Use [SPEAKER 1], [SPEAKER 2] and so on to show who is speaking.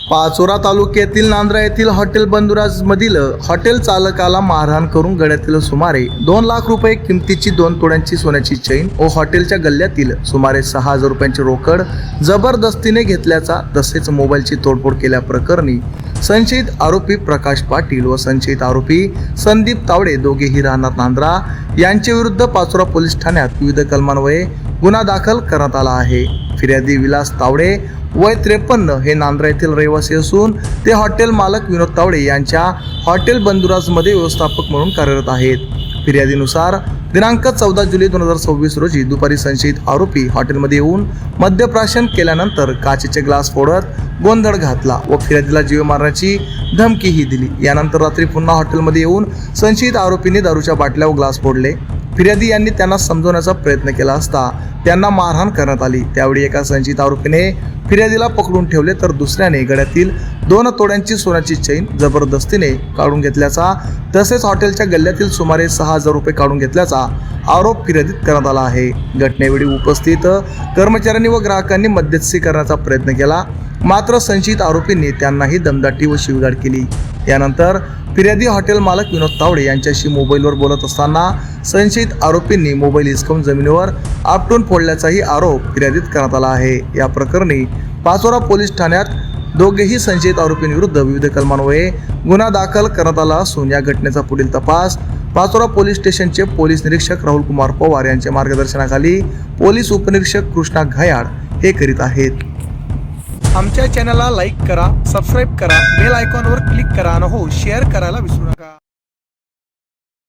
[SPEAKER 1] पाचोरा तालुक्यातील नांद्रा येथील हॉटेल बंधुराज मधील हॉटेल चालकाला मारहाण करून गळ्यातील सुमारे 2 लाख रुपये किमतीची 2 तोळ्यांची सोन्याची चैन व हॉटेलच्या गल्ल्यातील सुमारे 6,000 रुपयांची रोकड जबरदस्तीने घेतल्याचा तसेच मोबाईलची तोडफोड केल्याप्रकरणी संशयित आरोपी प्रकाश पाटील व संशयित आरोपी संदीप तावडे दोघेही राहणार नांद्रा यांच्या विरुद्ध पाचोरा पोलीस ठाण्यात विविध कलमान्वये गुन्हा दाखल करण्यात आला आहे। फिर्यादी विलास तावडे वय 53 हे नांद्रा येथील रहिवासी असून ते हॉटेल मालक विनोद तावडे यांच्या हॉटेल बंधुराजमध्ये व्यवस्थापक म्हणून कार्यरत आहेत। फिर्यादीनुसार दिनांक 14 जुलै 2026 रोजी दुपारी संशयित आरोपी हॉटेलमध्ये येऊन मद्यप्राशन केल्यानंतर काचेचे ग्लास फोडत गोंधळ घातला व फिर्यादीला जीव मारण्याची धमकीही दिली। यानंतर रात्री पुन्हा हॉटेलमध्ये येऊन संशयित आरोपींनी दारूच्या बाटल्या व ग्लास फोडले। फिर्यादी यांनी त्यांना समजवण्याचा प्रयत्न केला असता त्यांना मारहाण करण्यात आली। त्यावेळी एका संशयित आरोपीने फिर्यादीला पकडून ठेवले तर दुसऱ्याने गळ्यातील 2 तोळ्यांची सोन्याची चैन जबरदस्तीने काढून घेतल्याचा तसेच हॉटेलच्या गल्ल्यातील सुमारे 6,000 रुपये काढून घेतल्याचा आरोप फिर्यादीत करण्यात आला आहे। घटनेवेळी उपस्थित कर्मचाऱ्यांनी व ग्राहकांनी मध्यस्थी करण्याचा प्रयत्न केला, मात्र संशयित आरोपींनी त्यांनाही दमदाटी व शिवीगाळ केली। यानंतर फिर्यादी हॉटेल मालक विनोद तावडे यांच्याशी मोबाईलवर बोलत असताना संशयित आरोपींनी मोबाईल हिसकावून जमिनीवर आपटून फोडल्याचाही आरोप फिर्यादीत करण्यात आला आहे। या प्रकरणी पाचोरा पोलीस ठाण्यात दोघेही संशयित आरोपींविरुद्ध विविध कलमान्वये गुन्हा दाखल करण्यात आला असून या घटनेचा पुढील तपास पाचोरा पोलीस स्टेशनचे पोलीस निरीक्षक राहुल कुमार पवार यांच्या मार्गदर्शनाखाली पोलीस उपनिरीक्षक कृष्णा घायाळ हे करीत आहेत।
[SPEAKER 2] आमच्या चॅनलला लाईक करा, सबस्क्राईब करा, बेल आयकॉनवर क्लिक करा आणि हो शेअर करायला विसरू नका।